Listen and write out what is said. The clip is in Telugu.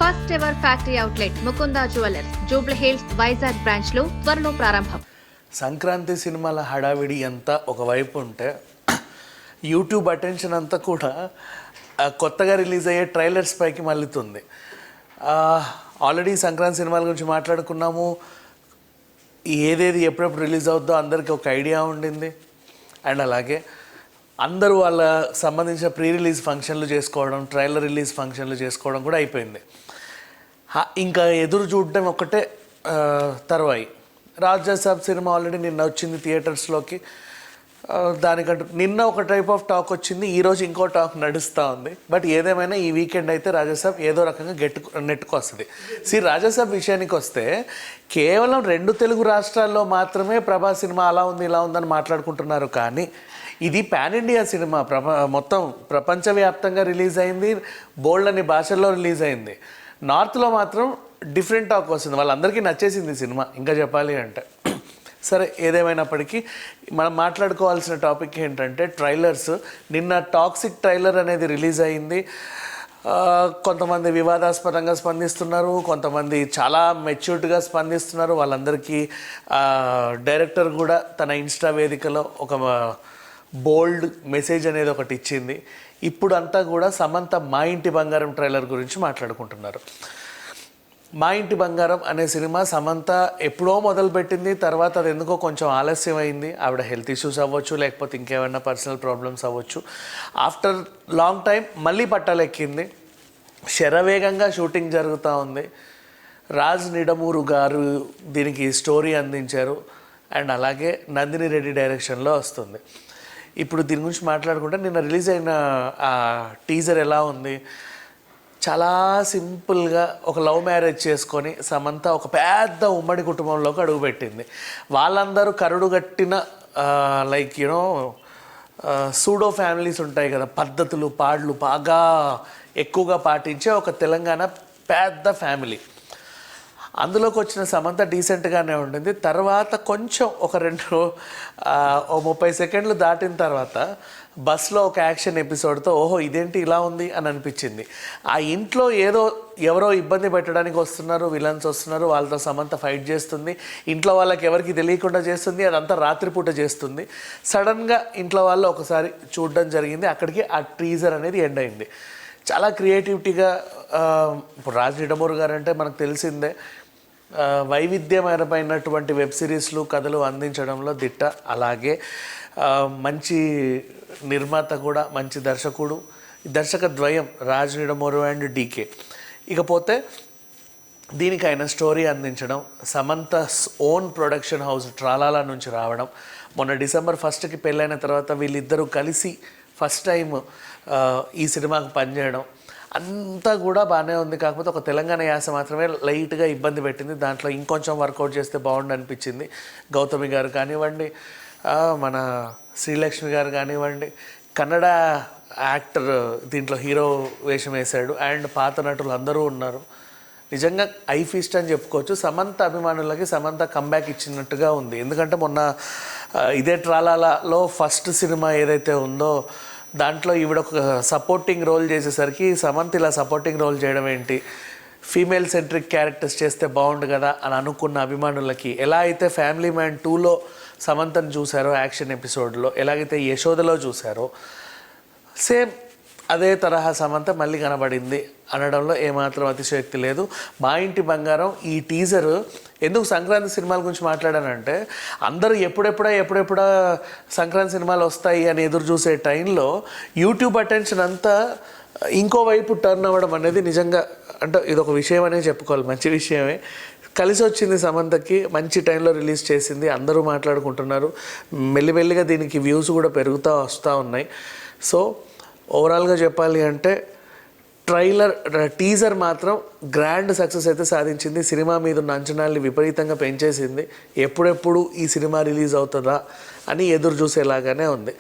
First ever factory outlet Mukunda jewellers Jubilee hills Vizag branch లో త్వరలో ప్రారంభం. సంక్రాంతి సినిమాల హడావిడి అంతా ఒకవైపు ఉంటే యూట్యూబ్ అటెన్షన్ అంతా కూడా కొత్తగా రిలీజ్ అయ్యే ట్రైలర్స్ పైకి మళ్ళుతుంది. ఆల్రెడీ సంక్రాంతి సినిమాల గురించి మాట్లాడుకున్నాము. ఏదేది ఎప్పుడెప్పుడు రిలీజ్ అవుద్దో అందరికీ ఒక ఐడియా ఉండింది. అండ్ అలాగే అందరూ వాళ్ళ సంబంధించిన ప్రీ రిలీజ్ ఫంక్షన్లు చేసుకోవడం, ట్రైలర్ రిలీజ్ ఫంక్షన్లు చేసుకోవడం కూడా అయిపోయింది. ఇంకా ఎదురు చూడడం ఒకటే తర్వాయి. రాజాసాబ్ సినిమా ఆల్రెడీ నిన్న వచ్చింది థియేటర్స్లోకి. దానికంటూ నిన్న ఒక టైప్ ఆఫ్ టాక్ వచ్చింది, ఈరోజు ఇంకో టాక్ నడుస్తూ ఉంది. బట్ ఏదేమైనా ఈ వీకెండ్ అయితే రాజాసాబ్ ఏదో రకంగా నెట్టుకొస్తుంది. రాజాసాబ్ విషయానికి వస్తే కేవలం 2 తెలుగు రాష్ట్రాల్లో మాత్రమే ప్రభాస్ సినిమా అలా ఉంది ఇలా ఉందని మాట్లాడుకుంటున్నారు. కానీ ఇది పాన్ ఇండియా సినిమా, మొత్తం ప్రపంచవ్యాప్తంగా రిలీజ్ అయింది, బోల్డ్ అనే భాషల్లో రిలీజ్ అయింది. నార్త్లో మాత్రం డిఫరెంట్ టాక్ వస్తుంది. వాళ్ళందరికీ నచ్చేసింది సినిమా ఇంకా చెప్పాలి అంటే. సరే, ఏదేమైనప్పటికీ మనం మాట్లాడుకోవాల్సిన టాపిక్ ఏంటంటే ట్రైలర్స్. నిన్న టాక్సిక్ ట్రైలర్ అనేది రిలీజ్ అయింది. కొంతమంది వివాదాస్పదంగా స్పందిస్తున్నారు, కొంతమంది చాలా మెచ్యూర్డ్గా స్పందిస్తున్నారు. వాళ్ళందరికీ డైరెక్టర్ కూడా తన ఇన్స్టా వేదికలో ఒక బోల్డ్ మెసేజ్ అనేది ఒకటి ఇచ్చింది. ఇప్పుడు అంతా కూడా సమంత మా ఇంటి బంగారం ట్రైలర్ గురించి మాట్లాడుకుంటున్నారు. మా ఇంటి బంగారం అనే సినిమా సమంత ఎప్పుడో మొదలుపెట్టింది. తర్వాత అది ఎందుకో కొంచెం ఆలస్యం అయింది. ఆవిడ హెల్త్ ఇష్యూస్ అవ్వచ్చు, లేకపోతే ఇంకేమైనా పర్సనల్ ప్రాబ్లమ్స్ అవ్వచ్చు. ఆఫ్టర్ లాంగ్ టైం మళ్ళీ పట్టాలెక్కింది. శరవేగంగా షూటింగ్ జరుగుతూ ఉంది. రాజ్ నిడమూరు గారు దీనికి స్టోరీ అందించారు. అండ్ అలాగే నందిని రెడ్డి డైరెక్షన్లో వస్తుంది. ఇప్పుడు దీని గురించి మాట్లాడుకుంటే నిన్న రిలీజ్ అయిన ఆ టీజర్ ఎలా ఉంది? చాలా సింపుల్గా ఒక లవ్ మ్యారేజ్ చేసుకొని సమంత ఒక పెద్ద ఉమ్మడి కుటుంబంలోకి అడుగుపెట్టింది. వాళ్ళందరూ కరుడుగట్టిన లైక్ యూనో సూడో ఫ్యామిలీస్ ఉంటాయి కదా, పద్ధతులు పాటలు బాగా ఎక్కువగా పాటించే ఒక తెలంగాణ పెద్ద ఫ్యామిలీ. అందులోకి వచ్చిన సమంత డీసెంట్గానే ఉండింది. తర్వాత కొంచెం ఒక 30 సెకండ్లు దాటిన తర్వాత బస్లో ఒక యాక్షన్ ఎపిసోడ్తో ఓహో ఇదేంటి ఇలా ఉంది అని అనిపించింది. ఆ ఇంట్లో ఎవరో ఇబ్బంది పెట్టడానికి వస్తున్నారు, విలన్స్ వస్తున్నారు, వాళ్ళతో సమంత ఫైట్ చేస్తుంది. ఇంట్లో వాళ్ళకి ఎవరికి తెలియకుండా చేస్తుంది. అదంతా రాత్రిపూట చేస్తుంది. సడన్గా ఇంట్లో వాళ్ళు ఒకసారి చూడడం జరిగింది. అక్కడికి ఆ టీజర్ అనేది ఎండ్ అయింది. చాలా క్రియేటివిటీగా ఇప్పుడు రాజ్ నిడమూరు గారు అంటే మనకు తెలిసిందే, వైవిధ్యమైనటువంటి వెబ్ సిరీస్లు కథలు అందించడంలో దిట్ట. అలాగే మంచి నిర్మాత కూడా, మంచి దర్శకుడు. దర్శక ద్వయం రాజ్ నిడమూరు అండ్ డీకే. ఇకపోతే దీనికి ఆయన స్టోరీ అందించడం, సమంత ఓన్ ప్రొడక్షన్ హౌస్ ట్రాలాలా నుంచి రావడం, మొన్న December 1st పెళ్ళైన తర్వాత వీళ్ళిద్దరూ కలిసి ఫస్ట్ టైం ఈ సినిమాకు పనిచేయడం అంతా కూడా బాగానే ఉంది. కాకపోతే ఒక తెలంగాణ యాస మాత్రమే లైట్గా ఇబ్బంది పెట్టింది. దాంట్లో ఇంకొంచెం వర్కౌట్ చేస్తే బాగుండు అనిపించింది. గౌతమి గారు కానివ్వండి, మన శ్రీలక్ష్మి గారు కానివ్వండి, కన్నడ యాక్టర్ దీంట్లో హీరో వేషం వేశాడు. అండ్ పాత నటులు అందరూ ఉన్నారు. నిజంగా ఐ ఫీస్ట్ అని చెప్పుకోవచ్చు. సమంత అభిమానులకి సమంత కంబ్యాక్ ఇచ్చినట్టుగా ఉంది. ఎందుకంటే మొన్న ఇదే ట్రాలాలలో ఫస్ట్ సినిమా ఏదైతే ఉందో దాంట్లో ఈవిడ ఒక సపోర్టింగ్ రోల్ చేసేసరికి సమంత ఇలా సపోర్టింగ్ రోల్ చేయడం ఏంటి, ఫీమేల్ సెంట్రిక్ క్యారెక్టర్స్ చేస్తే బాగుండు కదా అని అనుకున్న అభిమానులకి, ఎలా అయితే ఫ్యామిలీ మ్యాన్ 2లో సమంతను చూశారో యాక్షన్ ఎపిసోడ్లో, ఎలాగైతే యశోదలో చూశారో సేమ్ అదే తరహా సమంత మళ్ళీ కనబడింది అనడంలో ఏమాత్రం అతిశయోక్తి లేదు. మా ఇంటి బంగారం ఈ టీజర్ ఎందుకు సంక్రాంతి సినిమాల గురించి మాట్లాడానంటే, అందరూ ఎప్పుడెప్పుడా సంక్రాంతి సినిమాలు వస్తాయి అని ఎదురు చూసే టైంలో యూట్యూబ్ అటెన్షన్ అంతా ఇంకోవైపు టర్న్ అవ్వడం అనేది నిజంగా అంటే ఇదొక విషయం అనే చెప్పుకోవాలి. మంచి విషయమే. కలిసి వచ్చింది సమంతకి, మంచి టైంలో రిలీజ్ చేసింది. అందరూ మాట్లాడుకుంటున్నారు. మెల్లిమెల్లిగా దీనికి వ్యూస్ కూడా పెరుగుతూ వస్తూ ఉన్నాయి. సో ఓవరాల్గా చెప్పాలి అంటే టీజర్ మాత్రం గ్రాండ్ సక్సెస్ అయితే సాధించింది. సినిమా మీద ఉన్న అంచనాల్ని విపరీతంగా పెంచేసింది. ఎప్పుడెప్పుడు ఈ సినిమా రిలీజ్ అవుతుందా అని ఎదురు చూసేలాగానే ఉంది.